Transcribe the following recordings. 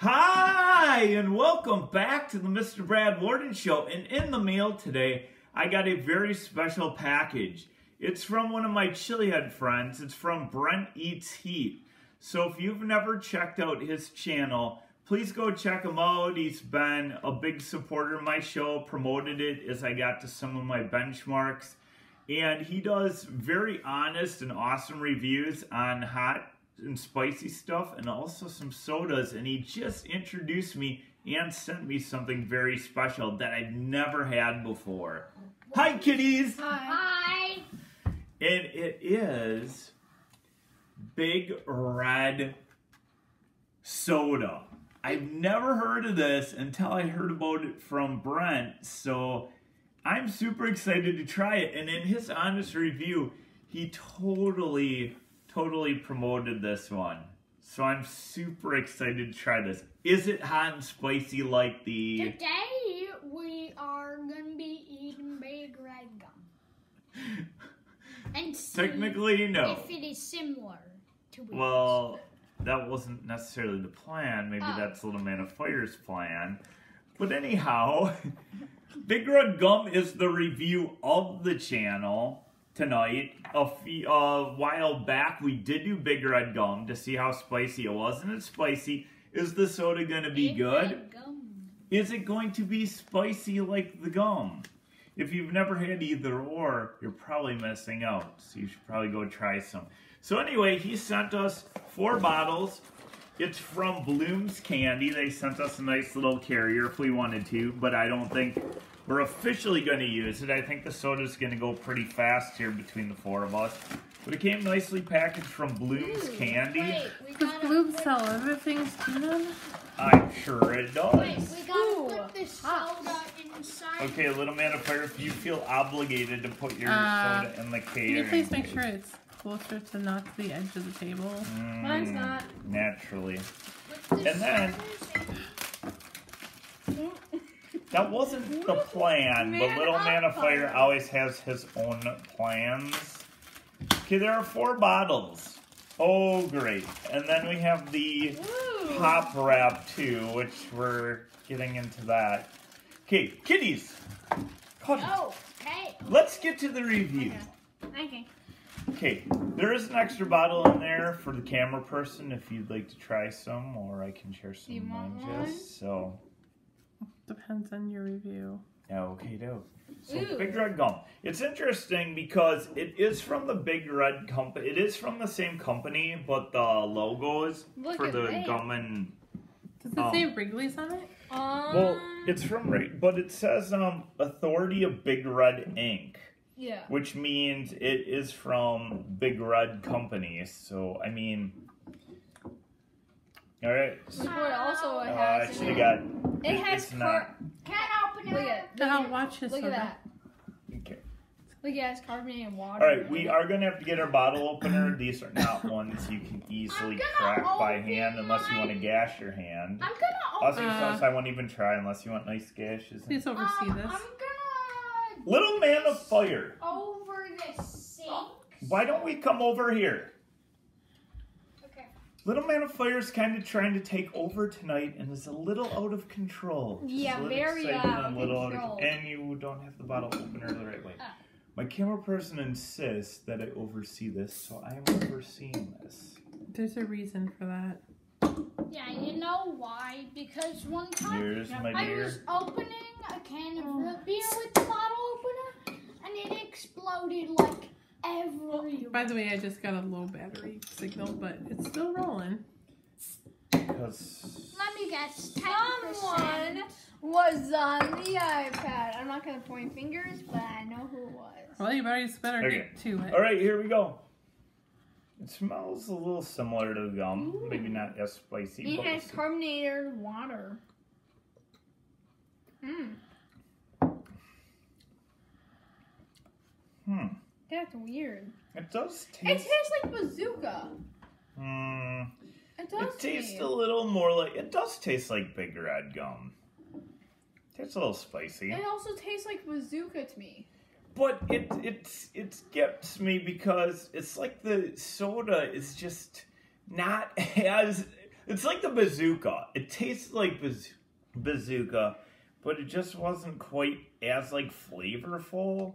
Hi, and welcome back to the Mr. Brad Worden Show. And in the mail today, I got a very special package. It's from one of my Chilihead friends. It's from Brent Eats Heat. So if you've never checked out his channel, please go check him out. He's been a big supporter of my show, promoted it as I got to some of my benchmarks. And he does very honest and awesome reviews on hot and spicy stuff and also some sodas, and he just introduced me and sent me something very special that I've never had before. Hi, kitties! Hi! And it is Big Red Soda. I've never heard of this until I heard about it from Brent, so I'm super excited to try it. And in his honest review, he totally promoted this one. So I'm super excited to try this. Is it hot and spicy like the... Today we are going to be eating Big Red Gum. And see Technically, no. if it is similar to it. Well, that wasn't necessarily the plan. Maybe that's Little Man of Fire's plan. But anyhow, Big Red Gum is the review of the channel. Tonight, a while back, we did do Big Red Gum to see how spicy it was, and it's spicy. Is the soda going to be good? Is it going to be spicy like the gum? If you've never had either or, you're probably missing out, so you should probably go try some. So anyway, he sent us 4 bottles. It's from Bloom's Candy. They sent us a nice little carrier if we wanted to, but I don't think we're officially going to use it. I think the soda's going to go pretty fast here between the 4 of us. But it came nicely packaged from Bloom's Candy. Does Bloom sell other things too then? I'm sure it does. Wait, we gotta put this soda inside. Okay, Little Man of Fire, if you feel obligated to put your soda in the carrier. Can you please make sure it's closer to not the edge of the table? Mine's not. Naturally. And then... That wasn't the plan, but Little Man of Fire always has his own plans. Okay, there are 4 bottles. Oh, great. And then we have the pop wrap, too, which we're getting into that. Okay, kitties. Oh, okay. Let's get to the review. Okay. Okay, there is an extra bottle in there for the camera person if you'd like to try some, or I can share some of mine just so. Depends on your review. Okay, doke. So Big Red Gum. It's interesting because it is from the Big Red company. It is from the same company, but the logos for the gum and... Does it say Wrigley's on it? Well, it's from... But it says Authority of Big Red Inc. Yeah. Which means it is from Big Red Company. So, I mean... Alright. Look what also it has. Actually got... It has it's not. Can't open it. Now watch this. Look at that. Okay. Look, it has carbonated water. Alright, we are going to have to get our bottle opener. These are not ones you can easily crack by hand unless you want to gash your hand. I'm gonna open Also, I won't even try unless you want nice gashes. Please oversee this. I'm gonna Little Man of Fire. over this sink. Why don't we come over here? Okay. Little Man of Fire is kind of trying to take over tonight and is a little out of control. Yeah, Just a little very excited out and of a little control. and you don't have the bottle opener the right way. My camera person insists that I oversee this, so I am overseeing this. There's a reason for that. Yeah, you know why? Because one time Here's my I dear. was opening a can of root beer with the bottle opener, and it exploded like everywhere. By the way, I just got a low battery signal, but it's still rolling. Because... Let me guess. 10%. Someone was on the iPad. I'm not going to point fingers, but I know who it was. Well, you better get to it. Alright, here we go. It smells a little similar to gum. Maybe not as spicy. It has carbonated water. That's weird. It does It taste... tastes like bazooka. It does It tastes to me. a little more like... It does taste like Big Red Gum. Tastes a little spicy. It also tastes like bazooka to me. But it gets me because it's like the soda is just not as... It's like the bazooka. It tastes like bazooka, but it just wasn't quite as like flavorful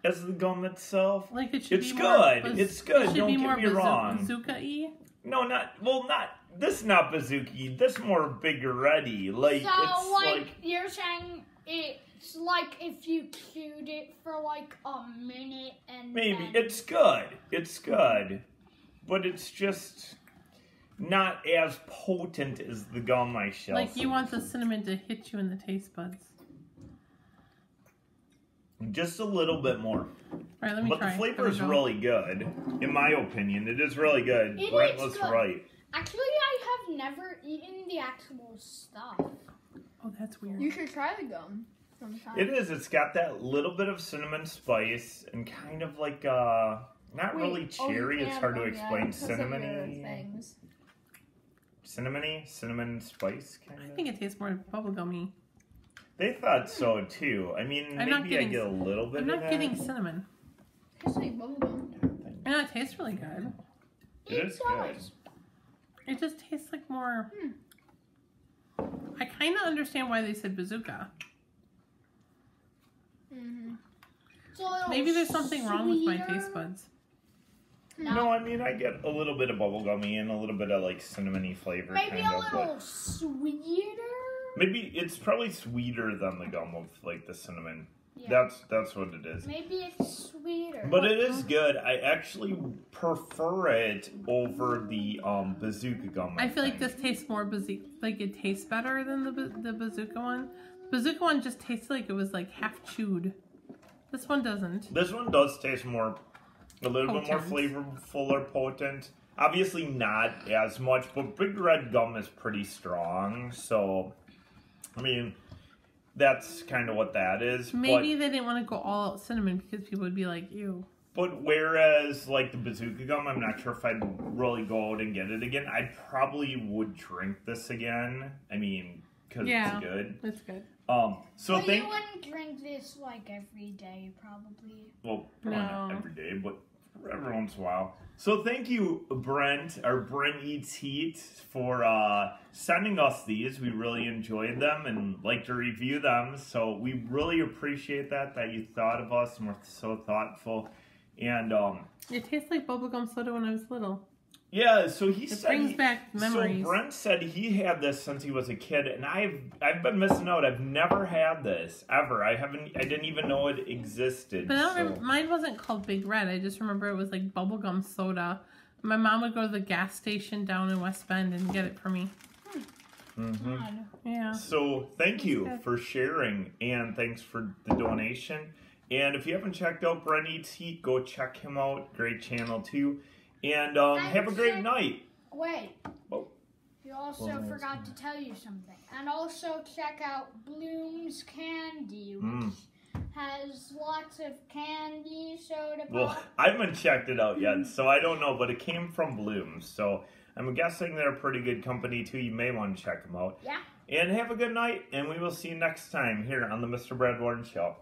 as the gum itself. Like it should It's be good. More, It's good. It should Don't be get more me wrong. bazooka-y. No, not this. Not bazooka. This more bigger ready. Like So, it's like, you're saying it's like if you chewed it for like a minute and maybe then... it's good. It's good, but it's just not as potent as the gum I shall Like you say. want the cinnamon to hit you in the taste buds. Just a little bit more. All right, let me But try. the flavor Here is we go. really good, in my opinion. It is really good. It Brent is was good. right. Actually, I have never eaten the actual stuff. Oh, that's weird. You should try the gum sometime. It is. It's got that little bit of cinnamon spice and kind of like not really cherry. It's hard to explain. Cinnamony, cinnamon spice kind I of. think it tastes more bubblegummy. They thought so too. I mean, I'm not maybe I getting- get a little bit I'm of not that. getting cinnamon. Tastes like bubblegum. Yeah, it tastes really good. It is does. It just tastes like more... I kind of understand why they said bazooka. Mm-hmm. It's a little Maybe there's something wrong with my sweeter. taste buds. No, I mean I get a little bit of bubblegummy and a little bit of like cinnamony flavor. Maybe kind a of, little but sweeter. maybe it's probably sweeter than the gum of like the cinnamon. Yeah. That's what it is. Maybe it's sweeter. But it is good. I actually prefer it over the bazooka gum. I feel like think. this tastes more bazooka, like it tastes better than the bazooka one. Bazooka one just tastes like it was like half chewed. This one doesn't. This one does taste more, a little bit more Potent. flavorful or potent. Obviously not as much, but Big Red gum is pretty strong. So, I mean, that's kind of what that is. Maybe they didn't want to go all out cinnamon because people would be like, ew. But whereas, like, the bazooka gum, I'm not sure if I'd really go out and get it again. I probably would drink this again. I mean, because Yeah. it's good. It's good. So But think... you wouldn't drink this like every day, probably. Well, probably not No. every day, but every once in a while. So thank you, Brent Eats Heat, for sending us these. We really enjoyed them and like to review them. So we really appreciate that you thought of us and were so thoughtful. And It tastes like bubblegum soda when I was little. yeah, so he It said brings back memories. So Brent said he had this since he was a kid, and I've been missing out. I've never had this ever. I didn't even know it existed. But I don't so. remember, mine wasn't called Big Red. I just remember it was like bubblegum soda. My mom would go to the gas station down in West Bend and get it for me. Mm-hmm. Yeah. So thank you good. for sharing, and thanks for the donation. And if you haven't checked out Brent Eats Heat, go check him out. Great channel too. And have a great night. Wait. Oh. You also Well, forgot to tell you something. And also check out Bloom's Candy, which Mm. has lots of candy, soda pop. Well, I haven't checked it out yet, so I don't know, but it came from Bloom's. So I'm guessing they're a pretty good company too. You may want to check them out. Yeah. And have a good night, and we will see you next time here on the Mr. Brad Worden Show.